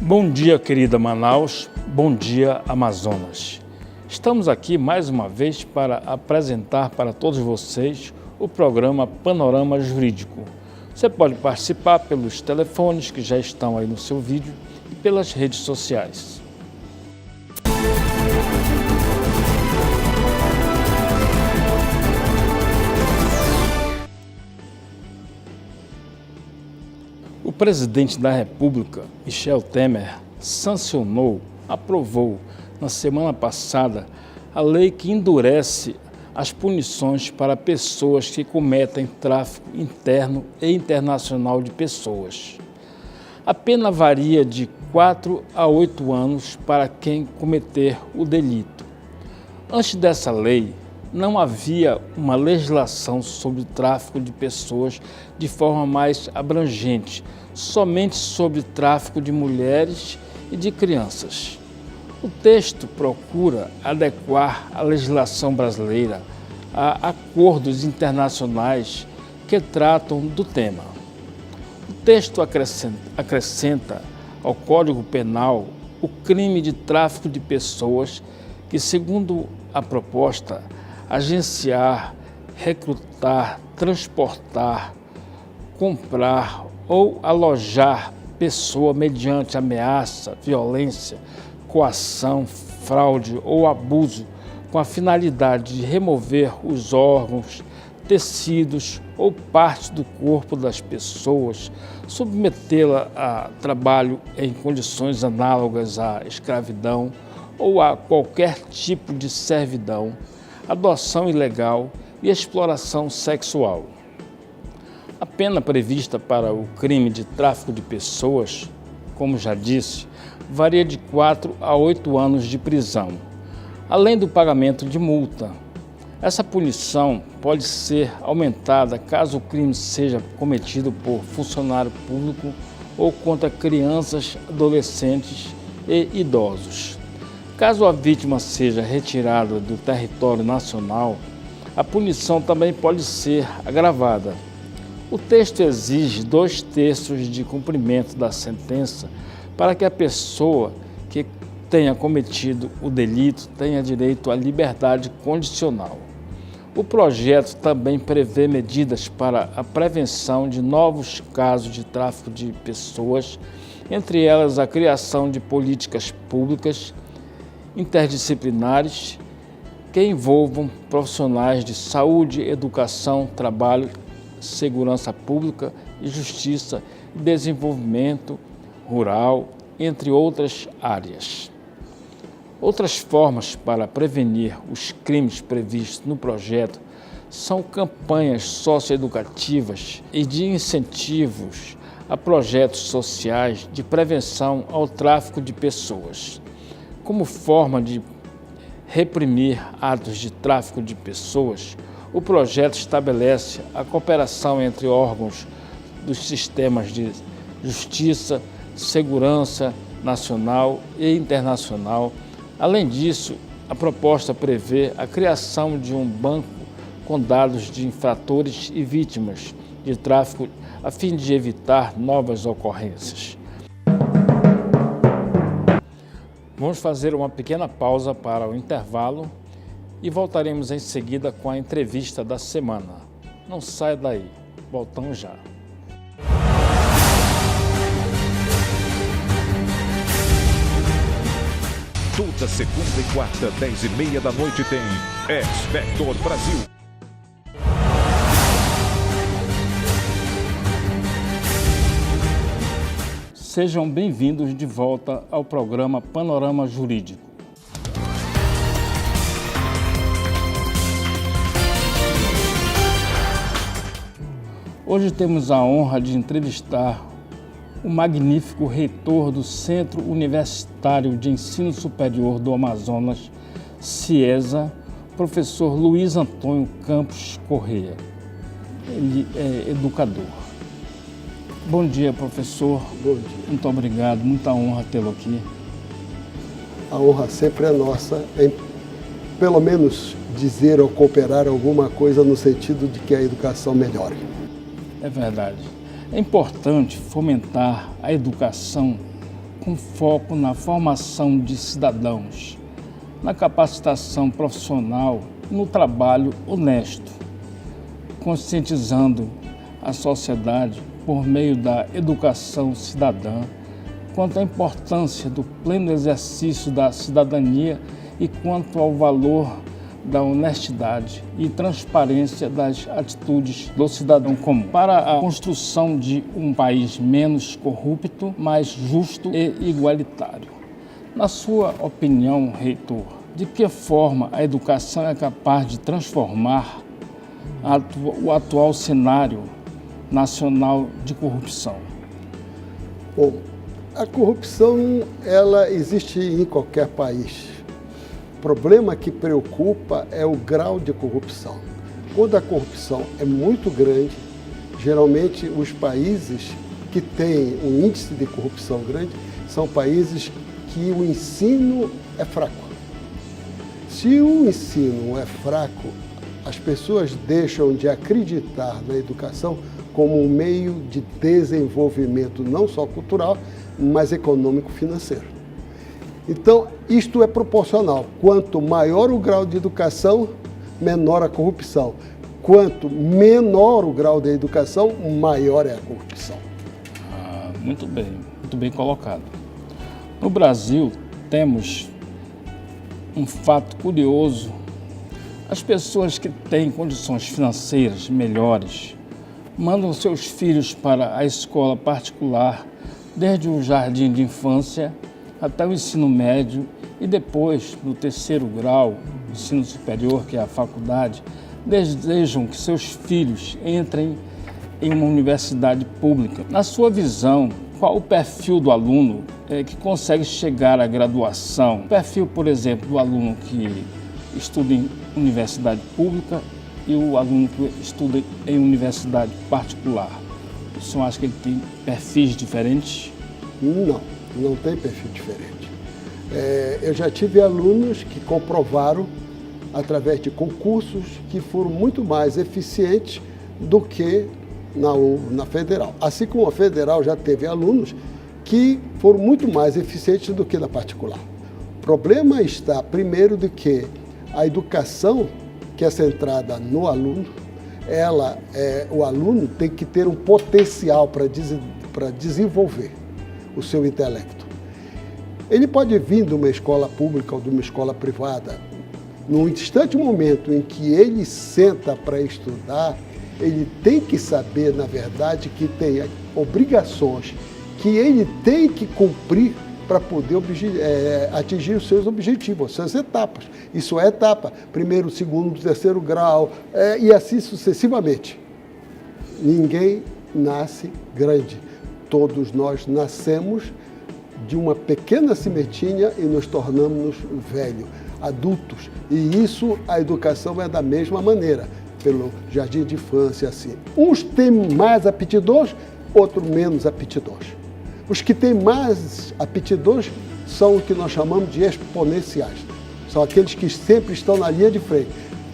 Bom dia, querida Manaus, bom dia, Amazonas. Estamos aqui mais uma vez para apresentar para todos vocês o programa Panorama Jurídico. Você pode participar pelos telefones que já estão aí no seu vídeo e pelas redes sociais. O presidente da República, Michel Temer, aprovou na semana passada a lei que endurece as punições para pessoas que cometem tráfico interno e internacional de pessoas. A pena varia de 4 a 8 anos para quem cometer o delito. Antes dessa lei, não havia uma legislação sobre o tráfico de pessoas de forma mais abrangente, somente sobre tráfico de mulheres e de crianças. O texto procura adequar a legislação brasileira a acordos internacionais que tratam do tema. O texto acrescenta ao Código Penal o crime de tráfico de pessoas que, segundo a proposta, agenciar, recrutar, transportar, comprar ou alojar pessoa mediante ameaça, violência, coação, fraude ou abuso com a finalidade de remover os órgãos, tecidos ou partes do corpo das pessoas, submetê-la a trabalho em condições análogas à escravidão ou a qualquer tipo de servidão, adoção ilegal e exploração sexual. A pena prevista para o crime de tráfico de pessoas, como já disse, varia de 4 a 8 anos de prisão, além do pagamento de multa. Essa punição pode ser aumentada caso o crime seja cometido por funcionário público ou contra crianças, adolescentes e idosos. Caso a vítima seja retirada do território nacional, a punição também pode ser agravada. O texto exige 2/3 de cumprimento da sentença para que a pessoa que tenha cometido o delito tenha direito à liberdade condicional. O projeto também prevê medidas para a prevenção de novos casos de tráfico de pessoas, entre elas a criação de políticas públicas interdisciplinares que envolvam profissionais de saúde, educação, trabalho, segurança pública e justiça e desenvolvimento rural, entre outras áreas. Outras formas para prevenir os crimes previstos no projeto são campanhas socioeducativas e de incentivos a projetos sociais de prevenção ao tráfico de pessoas. Como forma de reprimir atos de tráfico de pessoas, o projeto estabelece a cooperação entre órgãos dos sistemas de justiça, segurança nacional e internacional. Além disso, a proposta prevê a criação de um banco com dados de infratores e vítimas de tráfico a fim de evitar novas ocorrências. Vamos fazer uma pequena pausa para o intervalo e voltaremos em seguida com a entrevista da semana. Não saia daí, voltamos já. Toda segunda e quarta, 10h30 da noite tem Expector Brasil. Sejam bem-vindos de volta ao programa Panorama Jurídico. Hoje temos a honra de entrevistar o magnífico reitor do Centro Universitário de Ensino Superior do Amazonas, CIESA, professor Luiz Antônio Campos Corrêa. Ele é educador. Bom dia, professor. Bom dia. Muito obrigado, muita honra tê-lo aqui. A honra sempre é nossa, em pelo menos dizer ou cooperar alguma coisa no sentido de que a educação melhore. É verdade. É importante fomentar a educação com foco na formação de cidadãos, na capacitação profissional e no trabalho honesto, conscientizando a sociedade por meio da educação cidadã quanto à importância do pleno exercício da cidadania e quanto ao valor da honestidade e transparência das atitudes do cidadão comum, para a construção de um país menos corrupto, mais justo e igualitário. Na sua opinião, reitor, de que forma a educação é capaz de transformar o atual cenário nacional de corrupção? Bom, a corrupção, ela existe em qualquer país. O problema que preocupa é o grau de corrupção. Quando a corrupção é muito grande, geralmente os países que têm um índice de corrupção grande são países que o ensino é fraco. Se o ensino é fraco, as pessoas deixam de acreditar na educação como um meio de desenvolvimento não só cultural, mas econômico-financeiro. Então, isto é proporcional. Quanto maior o grau de educação, menor a corrupção. Quanto menor o grau de educação, maior é a corrupção. Muito bem colocado. No Brasil, temos um fato curioso. As pessoas que têm condições financeiras melhores mandam seus filhos para a escola particular, desde o jardim de infância até o ensino médio e depois, no terceiro grau, ensino superior, que é a faculdade, desejam que seus filhos entrem em uma universidade pública. Na sua visão, qual o perfil do aluno que consegue chegar à graduação? O perfil, por exemplo, do aluno que estuda em universidade pública e o aluno que estuda em universidade particular. O senhor acha que ele tem perfis diferentes? Não tem perfil diferente. Eu já tive alunos que comprovaram, através de concursos, que foram muito mais eficientes do que na federal. Assim como a federal já teve alunos que foram muito mais eficientes do que na particular. O problema está, primeiro, de que a educação que é centrada no aluno, o aluno tem que ter um potencial para desenvolver o seu intelecto. Ele pode vir de uma escola pública ou de uma escola privada. No instante momento em que ele senta para estudar, ele tem que saber, na verdade, que tem obrigações que ele tem que cumprir para poder atingir os seus objetivos, as suas etapas. Isso é etapa, primeiro, segundo, terceiro grau, e assim sucessivamente. Ninguém nasce grande. Todos nós nascemos de uma pequena sementinha e nos tornamos velhos, adultos. E isso, a educação é da mesma maneira, pelo jardim de infância, assim. Uns têm mais aptidões, outros menos aptidões. Os que têm mais aptidões são o que nós chamamos de exponenciais. São aqueles que sempre estão na linha de frente.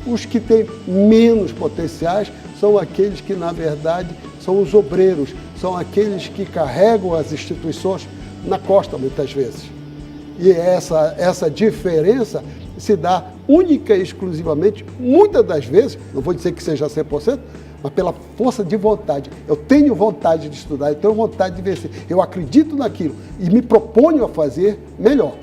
Os que têm menos potenciais são aqueles que, na verdade, são os obreiros, são aqueles que carregam as instituições na costa, muitas vezes. E essa diferença se dá única e exclusivamente, muitas das vezes, não vou dizer que seja 100%, mas pela força de vontade. Eu tenho vontade de estudar, eu tenho vontade de vencer, eu acredito naquilo e me proponho a fazer melhor.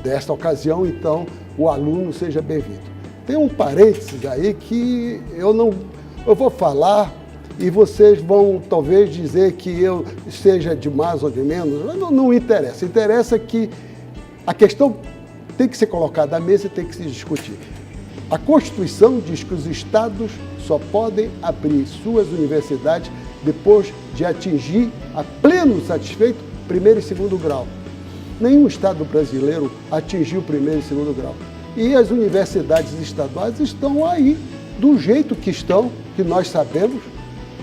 Desta ocasião, então, o aluno seja bem-vindo. Tem um parênteses aí que eu vou falar e vocês vão talvez dizer que eu seja de mais ou de menos, não interessa. Interessa que a questão tem que ser colocada à mesa e tem que se discutir. A Constituição diz que os estados só podem abrir suas universidades depois de atingir a pleno satisfeito primeiro e segundo grau. Nenhum estado brasileiro atingiu primeiro e segundo grau. E as universidades estaduais estão aí, do jeito que estão, que nós sabemos,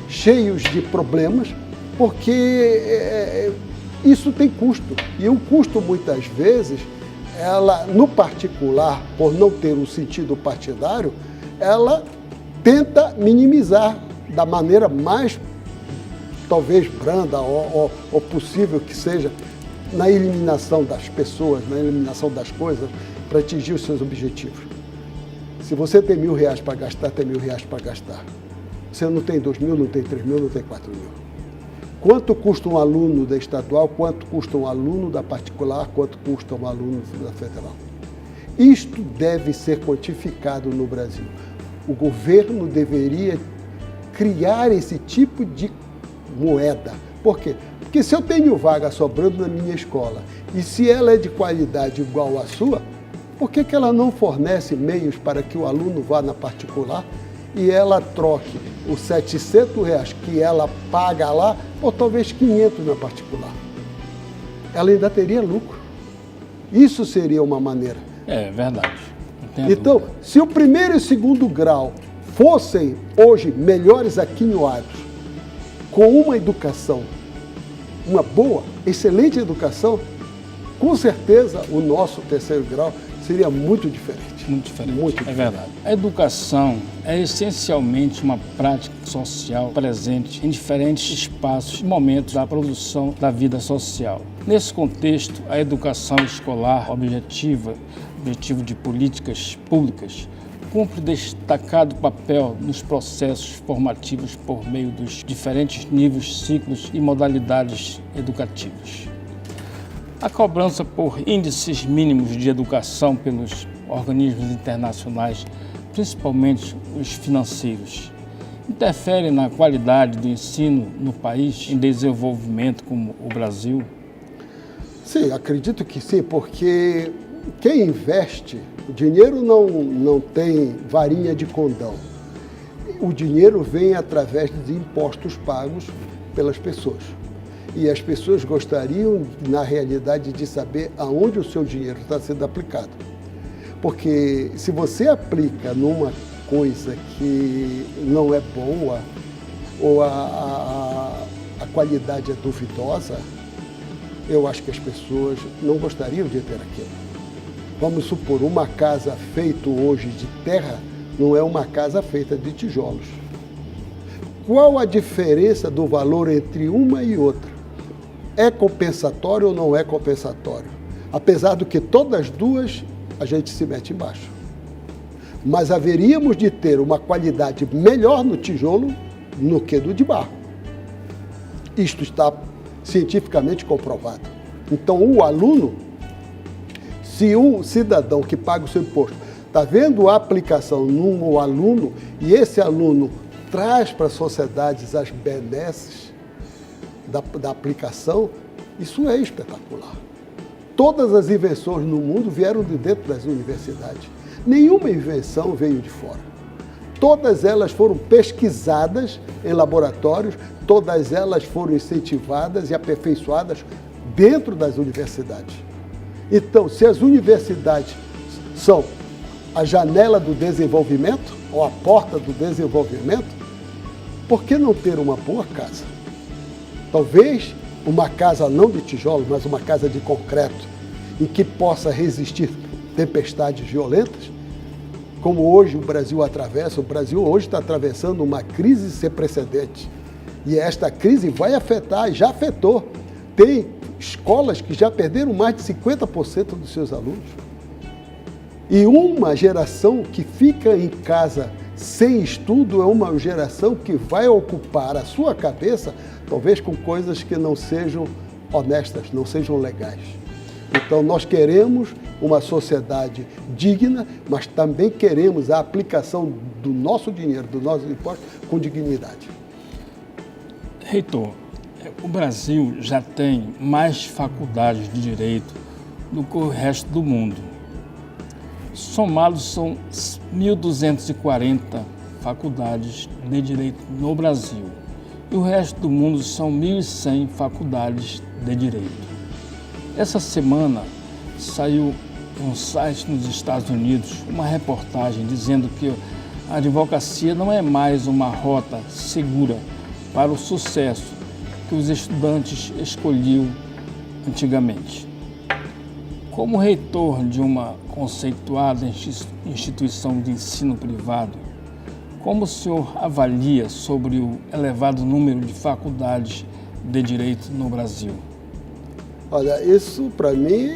cheios de problemas, porque isso tem custo. E o custo, muitas vezes, ela, no particular, por não ter um sentido partidário, ela tenta minimizar da maneira mais, talvez, branda ou possível que seja, na eliminação das pessoas, na eliminação das coisas, para atingir os seus objetivos. Se você tem R$1.000 para gastar, tem R$1.000 para gastar. Você não tem 2.000, não tem 3.000, não tem 4.000. Quanto custa um aluno da estadual, quanto custa um aluno da particular, quanto custa um aluno da federal? Isto deve ser quantificado no Brasil. O governo deveria criar esse tipo de moeda. Por quê? Porque se eu tenho vaga sobrando na minha escola e se ela é de qualidade igual à sua, por que ela não fornece meios para que o aluno vá na particular e ela troque os R$700 que ela paga lá, ou talvez 500 na particular? Ela ainda teria lucro. Isso seria uma maneira. É verdade. Então, se o primeiro e o segundo grau fossem hoje melhores aquinhoados, com uma educação, uma boa, excelente educação, com certeza o nosso terceiro grau seria muito diferente. Muito diferente, muito é diferente. verdade. A educação é essencialmente uma prática social presente em diferentes espaços e momentos da produção da vida social. Nesse contexto, a educação escolar objetivo de políticas públicas, cumpre destacado papel nos processos formativos por meio dos diferentes níveis, ciclos e modalidades educativas. A cobrança por índices mínimos de educação pelos organismos internacionais, principalmente os financeiros, interfere na qualidade do ensino no país em desenvolvimento como o Brasil? Sim, acredito que sim, porque quem investe, o dinheiro não tem varinha de condão. O dinheiro vem através de impostos pagos pelas pessoas. E as pessoas gostariam, na realidade, de saber aonde o seu dinheiro está sendo aplicado. Porque se você aplica numa coisa que não é boa, ou a qualidade é duvidosa, eu acho que as pessoas não gostariam de ter aquilo. Vamos supor, uma casa feita hoje de terra não é uma casa feita de tijolos. Qual a diferença do valor entre uma e outra? É compensatório ou não é compensatório? Apesar do que todas duas a gente se mete embaixo. Mas haveríamos de ter uma qualidade melhor no tijolo do que do de barro. Isto está cientificamente comprovado. Então, o aluno, se um cidadão que paga o seu imposto está vendo a aplicação num aluno e esse aluno traz para a sociedade as benesses da aplicação, isso é espetacular. Todas as invenções no mundo vieram de dentro das universidades. Nenhuma invenção veio de fora. Todas elas foram pesquisadas em laboratórios, todas elas foram incentivadas e aperfeiçoadas dentro das universidades. Então, se as universidades são a janela do desenvolvimento, ou a porta do desenvolvimento, por que não ter uma boa casa? Talvez uma casa não de tijolo, mas uma casa de concreto, em que possa resistir tempestades violentas, como hoje o Brasil atravessa. O Brasil hoje está atravessando uma crise sem precedentes. E esta crise vai afetar, já afetou. Tem escolas que já perderam mais de 50% dos seus alunos. E uma geração que fica em casa sem estudo é uma geração que vai ocupar a sua cabeça, talvez com coisas que não sejam honestas, não sejam legais. Então, nós queremos uma sociedade digna, mas também queremos a aplicação do nosso dinheiro, dos nossos impostos, com dignidade. Reitor, o Brasil já tem mais faculdades de direito do que o resto do mundo. Somados são 1.240 faculdades de direito no Brasil e o resto do mundo são 1.100 faculdades de direito. Essa semana saiu em um site nos Estados Unidos uma reportagem dizendo que a advocacia não é mais uma rota segura para o sucesso que os estudantes escolhiam antigamente. Como reitor de uma conceituada instituição de ensino privado, como o senhor avalia sobre o elevado número de faculdades de direito no Brasil? Olha, isso para mim,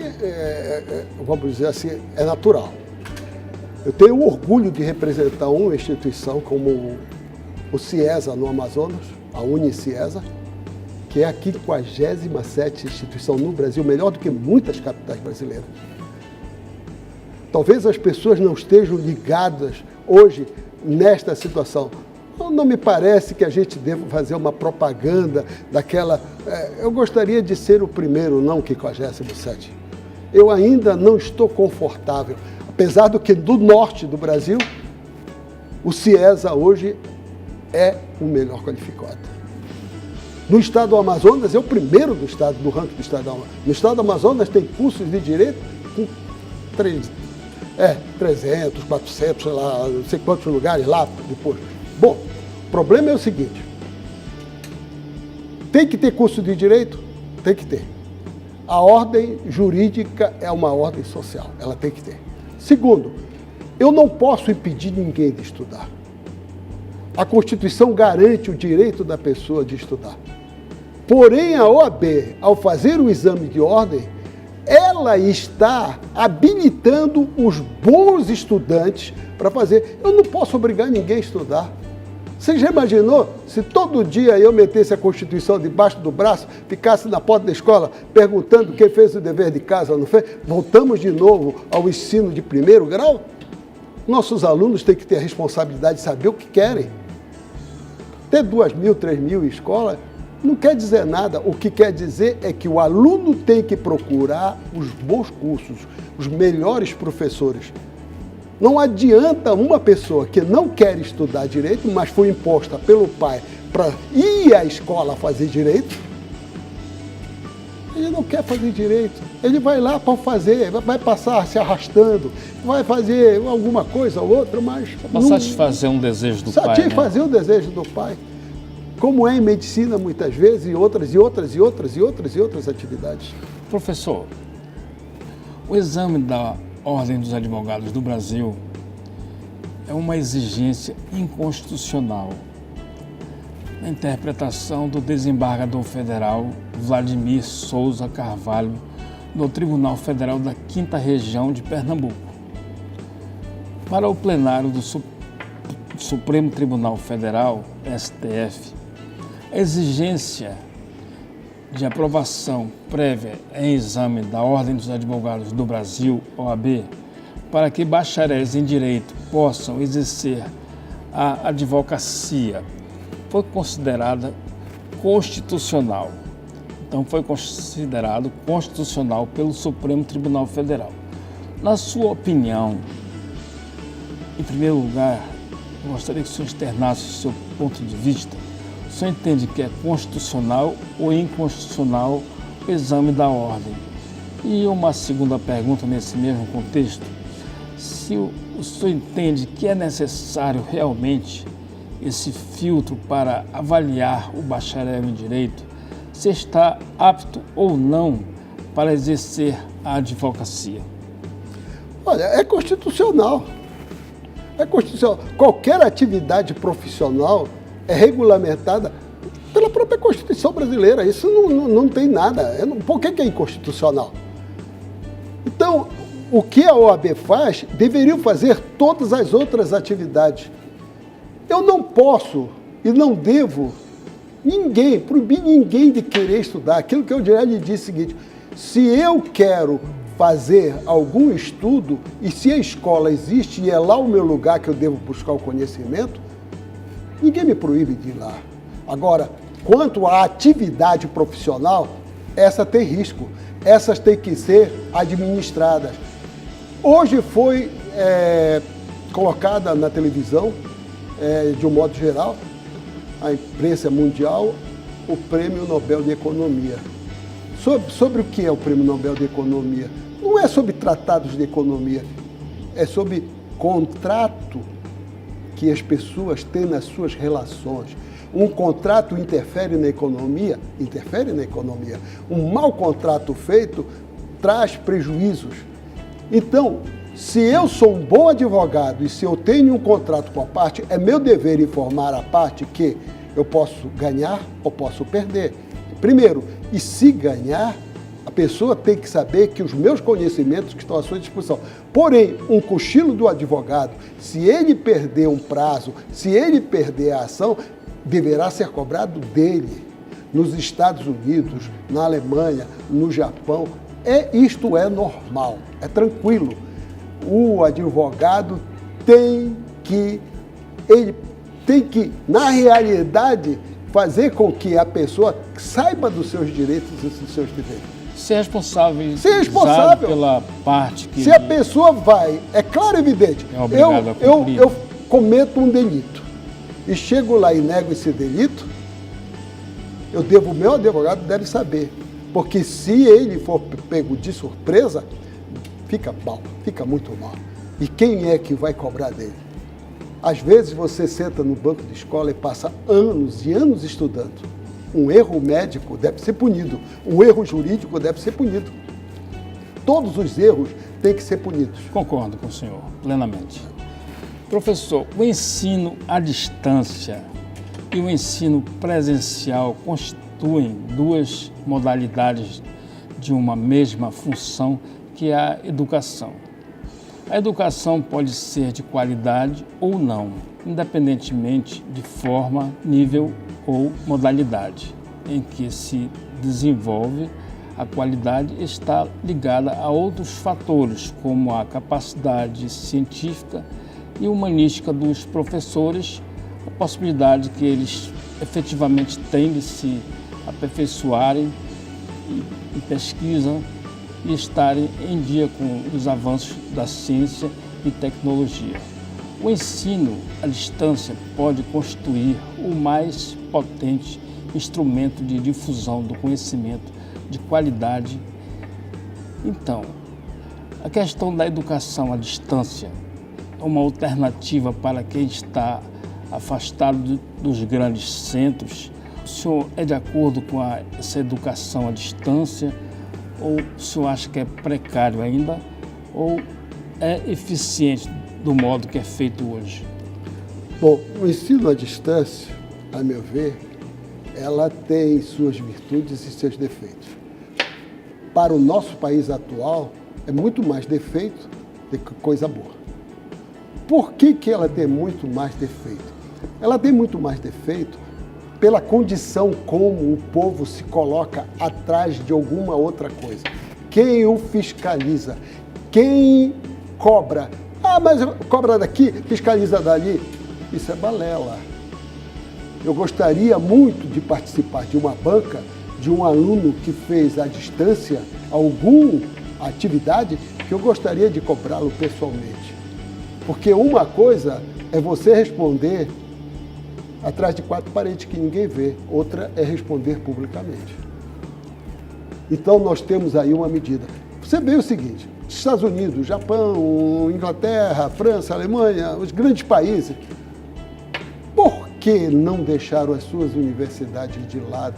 vamos dizer assim, é natural. Eu tenho orgulho de representar uma instituição como o CIESA no Amazonas, a UniCIESA, que é a 57ª instituição no Brasil, melhor do que muitas capitais brasileiras. Talvez as pessoas não estejam ligadas hoje nesta situação. Não me parece que a gente deva fazer uma propaganda daquela... eu gostaria de ser o primeiro, não o 57º. Eu ainda não estou confortável. Apesar do que do norte do Brasil, o CIESA hoje é o melhor qualificado. No estado do Amazonas, é o primeiro do ranking do estado do Amazonas. No estado do Amazonas tem cursos de direito com 300, 400, sei lá, não sei quantos lugares lá depois. Bom, o problema é o seguinte, tem que ter curso de direito? Tem que ter. A ordem jurídica é uma ordem social, ela tem que ter. Segundo, eu não posso impedir ninguém de estudar. A Constituição garante o direito da pessoa de estudar. Porém, a OAB, ao fazer o exame de ordem, ela está habilitando os bons estudantes para fazer. Eu não posso obrigar ninguém a estudar. Você já imaginou se todo dia eu metesse a Constituição debaixo do braço, ficasse na porta da escola perguntando quem fez o dever de casa ou não fez? Voltamos de novo ao ensino de primeiro grau? Nossos alunos têm que ter a responsabilidade de saber o que querem. Ter 2.000, 3.000 escolas não quer dizer nada. O que quer dizer é que o aluno tem que procurar os bons cursos, os melhores professores. Não adianta uma pessoa que não quer estudar direito, mas foi imposta pelo pai para ir à escola fazer direito. Ele não quer fazer direito. Ele vai lá para fazer, vai passar se arrastando, vai fazer alguma coisa ou outra, mas... Para satisfazer um desejo do pai, né? Satisfazer o desejo do pai. Como é em medicina muitas vezes, e outras atividades. Professor, o exame da Ordem dos Advogados do Brasil é uma exigência inconstitucional na interpretação do desembargador federal Vladimir Souza Carvalho no Tribunal Federal da 5ª Região de Pernambuco. Para o plenário do Supremo Tribunal Federal, STF, a exigência de aprovação prévia em exame da Ordem dos Advogados do Brasil, OAB, para que bacharéis em direito possam exercer a advocacia, foi considerada constitucional. Então, foi considerado constitucional pelo Supremo Tribunal Federal. Na sua opinião, em primeiro lugar, eu gostaria que o senhor externasse o seu ponto de vista. O senhor entende que é constitucional ou inconstitucional o exame da ordem? E uma segunda pergunta nesse mesmo contexto, se o senhor entende que é necessário realmente esse filtro para avaliar o bacharel em direito, se está apto ou não para exercer a advocacia? Olha, é constitucional. É constitucional. Qualquer atividade profissional é regulamentada pela própria Constituição brasileira. Isso não tem nada. Por que é inconstitucional? Então, o que a OAB faz, deveriam fazer todas as outras atividades. Eu não posso e não devo proibir ninguém de querer estudar. Aquilo que eu já lhe disse é o seguinte: se eu quero fazer algum estudo e se a escola existe e é lá o meu lugar que eu devo buscar o conhecimento, ninguém me proíbe de ir lá. Agora, quanto à atividade profissional, essa tem risco. Essas têm que ser administradas. Hoje foi colocada na televisão, de um modo geral, a imprensa mundial, o Prêmio Nobel de Economia. Sobre o que é o Prêmio Nobel de Economia? Não é sobre tratados de economia, é sobre contrato que as pessoas têm nas suas relações. Um contrato interfere na economia? Interfere na economia. Um mau contrato feito traz prejuízos. Então, se eu sou um bom advogado e se eu tenho um contrato com a parte, é meu dever informar a parte que eu posso ganhar ou posso perder. Primeiro, e se ganhar, A pessoa tem que saber que os meus conhecimentos que estão à sua disposição. Porém, um cochilo do advogado, se ele perder um prazo, se ele perder a ação, deverá ser cobrado dele. Nos Estados Unidos, na Alemanha, no Japão, isto é normal, é tranquilo. O advogado tem que, na realidade, fazer com que a pessoa saiba dos seus direitos e dos seus deveres. Ser responsável pela parte que... Se a pessoa vai, é claro e evidente, é obrigado a cumprir. Eu cometo um delito e chego lá e nego esse delito, o meu advogado deve saber, porque se ele for pego de surpresa, fica mal, fica muito mal. E quem é que vai cobrar dele? Às vezes você senta no banco de escola e passa anos e anos estudando. Um erro médico deve ser punido, um erro jurídico deve ser punido. Todos os erros têm que ser punidos. Concordo com o senhor, plenamente. Professor, o ensino à distância e o ensino presencial constituem duas modalidades de uma mesma função, que é a educação. A educação pode ser de qualidade ou não, independentemente de forma, nível ou modalidade em que se desenvolve. A qualidade está ligada a outros fatores, como a capacidade científica e humanística dos professores, a possibilidade que eles efetivamente têm de se aperfeiçoarem em pesquisa e estarem em dia com os avanços da ciência e tecnologia. O ensino à distância pode constituir o mais potente instrumento de difusão do conhecimento de qualidade. Então, a questão da educação à distância é uma alternativa para quem está afastado dos grandes centros. O senhor é de acordo com essa educação à distância, ou o senhor acha que é precário ainda, ou é eficiente do modo que é feito hoje? Bom, o ensino à distância, a meu ver, ela tem suas virtudes e seus defeitos. Para o nosso país atual, é muito mais defeito do que coisa boa. Por que ela tem muito mais defeito? Ela tem muito mais defeito pela condição como o povo se coloca atrás de alguma outra coisa. Quem o fiscaliza? Quem cobra? Ah, mas cobra daqui, fiscaliza dali. Isso é balela. Eu gostaria muito de participar de uma banca de um aluno que fez à distância alguma atividade que eu gostaria de cobrá-lo pessoalmente. Porque uma coisa é você responder atrás de quatro paredes que ninguém vê, outra é responder publicamente. Então nós temos aí uma medida. Você vê o seguinte, Estados Unidos, Japão, Inglaterra, França, Alemanha, os grandes países, por que não deixaram as suas universidades de lado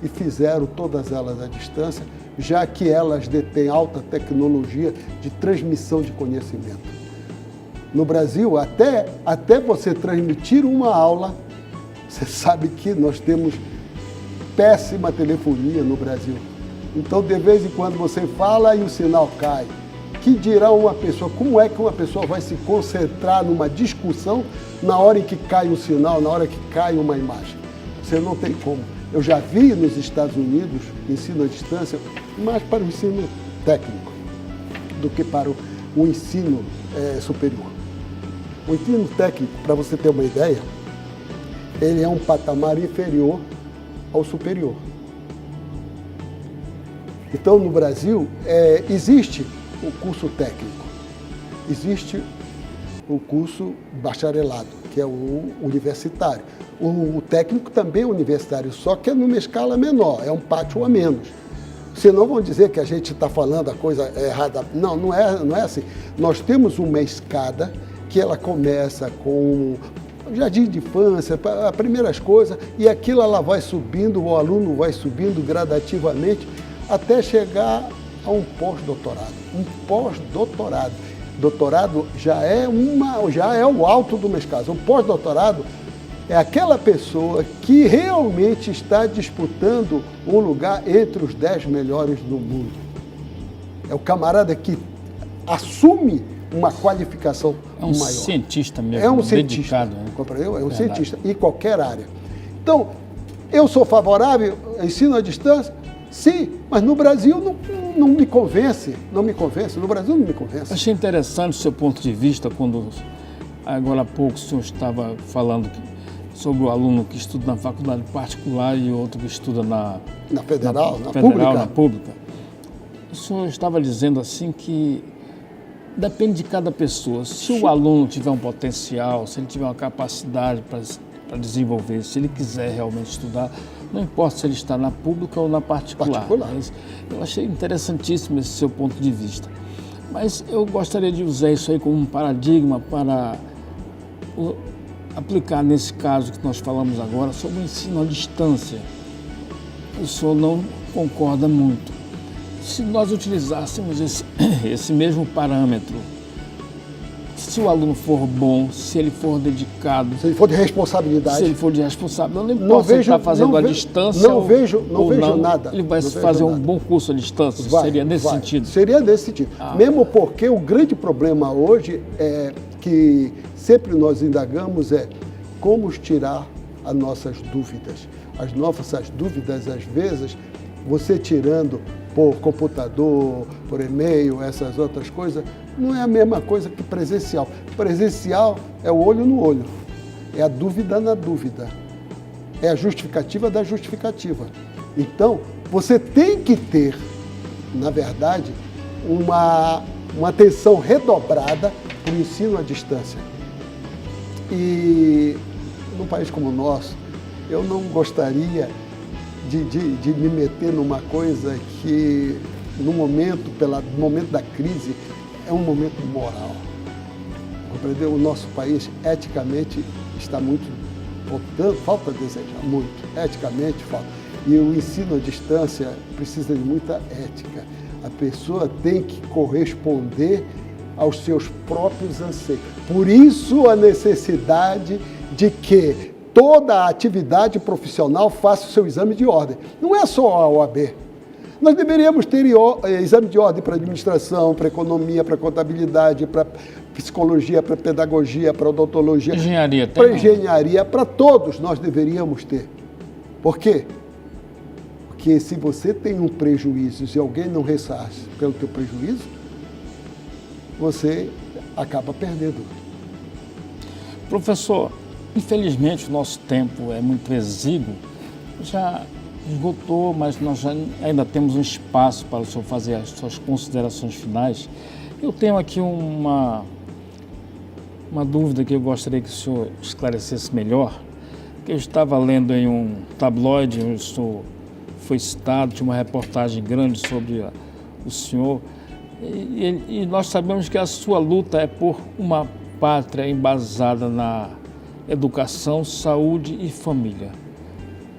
e fizeram todas elas à distância, já que elas detêm alta tecnologia de transmissão de conhecimento? No Brasil, até você transmitir uma aula, você sabe que nós temos péssima telefonia no Brasil. Então, de vez em quando você fala e o sinal cai. Que dirá uma pessoa? Como é que uma pessoa vai se concentrar numa discussão na hora em que cai um sinal, na hora que cai uma imagem? Você não tem como. Eu já vi nos Estados Unidos ensino à distância, mais para o ensino técnico do que para o ensino superior. O ensino técnico, para você ter uma ideia, ele é um patamar inferior ao superior. Então, no Brasil, existe o curso técnico, existe o curso bacharelado, que é o universitário. O técnico também é universitário, só que é numa escala menor, é um pátio a menos. Senão vão dizer que a gente está falando a coisa errada. Não, não é assim. Nós temos uma escada que ela começa com jardim de infância, as primeiras coisas, e aquilo ela vai subindo, o aluno vai subindo gradativamente até chegar a um pós-doutorado. Um pós-doutorado. Doutorado já é o alto de uma escada. O pós-doutorado é aquela pessoa que realmente está disputando um lugar entre os 10 melhores do mundo. É o camarada que assume uma qualificação maior. É um cientista mesmo, é um dedicado. Cientista, né? compreendeu? É um cientista, em qualquer área. Então, eu sou favorável ao ensino à distância? Sim, mas no Brasil não me convence, no Brasil não me convence. Achei interessante o seu ponto de vista quando, agora há pouco, o senhor estava falando sobre o aluno que estuda na faculdade particular e outro que estuda na federal, na pública. O senhor estava dizendo assim que depende de cada pessoa. Se o aluno tiver um potencial, se ele tiver uma capacidade para desenvolver, se ele quiser realmente estudar, não importa se ele está na pública ou na particular. Mas eu achei interessantíssimo esse seu ponto de vista. Mas eu gostaria de usar isso aí como um paradigma para aplicar nesse caso que nós falamos agora sobre o ensino à distância. O senhor não concorda muito. Se nós utilizássemos esse mesmo parâmetro, se o aluno for bom, se ele for dedicado... Se ele for de responsabilidade. Se ele for de responsabilidade, não importa se ele está fazendo à distância não vejo nada. Ele vai fazer um bom curso à distância, seria nesse sentido? Seria nesse sentido. Mesmo porque o grande problema hoje é que sempre nós indagamos como tirar as nossas dúvidas. As nossas dúvidas, às vezes, você tirando por computador, por e-mail, essas outras coisas, não é a mesma coisa que presencial. Presencial é o olho no olho, é a dúvida na dúvida, é a justificativa da justificativa. Então, você tem que ter, na verdade, uma atenção redobrada para o ensino à distância. E num país como o nosso, eu não gostaria de me meter numa coisa que, no momento da crise, é um momento moral. Compreendeu? O nosso país, eticamente, está muito falta a desejar, muito. Eticamente, falta. E o ensino à distância precisa de muita ética. A pessoa tem que corresponder aos seus próprios anseios. Por isso, a necessidade de que toda a atividade profissional faça o seu exame de ordem. Não é só a OAB. Nós deveríamos ter exame de ordem para administração, para economia, para contabilidade, para psicologia, para pedagogia, para odontologia. Engenharia, para engenharia, para todos nós deveríamos ter. Por quê? Porque se você tem um prejuízo e alguém não ressarce pelo teu prejuízo, você acaba perdendo. Professor, infelizmente, o nosso tempo é muito exíguo, já esgotou, mas nós ainda temos um espaço para o senhor fazer as suas considerações finais. Eu tenho aqui uma dúvida que eu gostaria que o senhor esclarecesse melhor, que eu estava lendo em um tabloide, onde o senhor foi citado, tinha uma reportagem grande sobre o senhor, e nós sabemos que a sua luta é por uma pátria embasada na educação, saúde e família.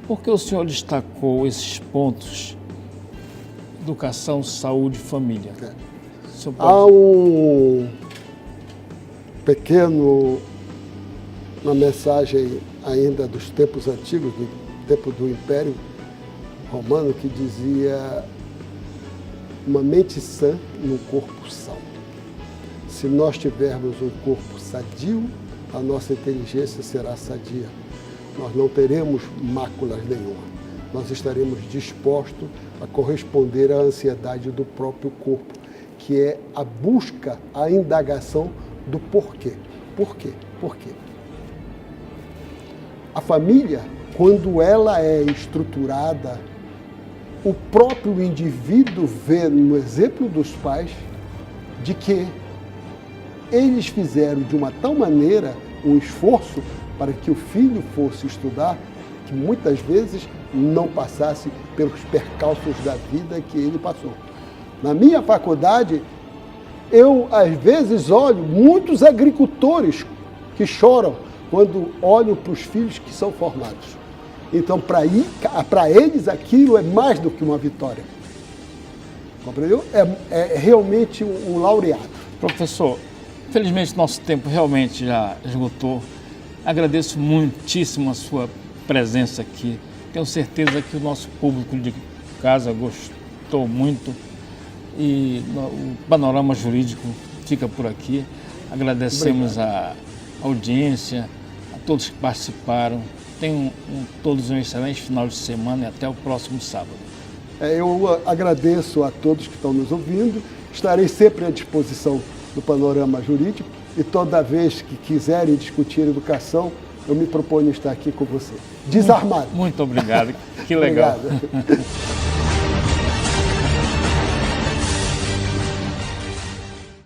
Por que o senhor destacou esses pontos? Educação, saúde e família. Há um pequeno, uma mensagem ainda dos tempos antigos, do tempo do Império Romano, que dizia: uma mente sã num corpo são. Se nós tivermos um corpo sadio, a nossa inteligência será sadia. Nós não teremos máculas nenhuma. Nós estaremos dispostos a corresponder à ansiedade do próprio corpo, que é a busca, a indagação do porquê. Por quê? Por quê? A família, quando ela é estruturada, o próprio indivíduo vê no exemplo dos pais de que eles fizeram de uma tal maneira um esforço para que o filho fosse estudar, que muitas vezes não passasse pelos percalços da vida que ele passou. Na minha faculdade, eu às vezes olho muitos agricultores que choram quando olham para os filhos que são formados. Então, para eles, aquilo é mais do que uma vitória. Compreendeu? É realmente um laureado. Professor, infelizmente nosso tempo realmente já esgotou. Agradeço muitíssimo a sua presença aqui. Tenho certeza que o nosso público de casa gostou muito e o Panorama Jurídico fica por aqui. Agradecemos a audiência, a todos que participaram. Tenham todos um excelente final de semana e até o próximo sábado. Eu agradeço a todos que estão nos ouvindo. Estarei sempre à disposição do Panorama Jurídico e toda vez que quiserem discutir educação, eu me proponho estar aqui com você. Desarmado. Muito obrigado. Que legal. Obrigado.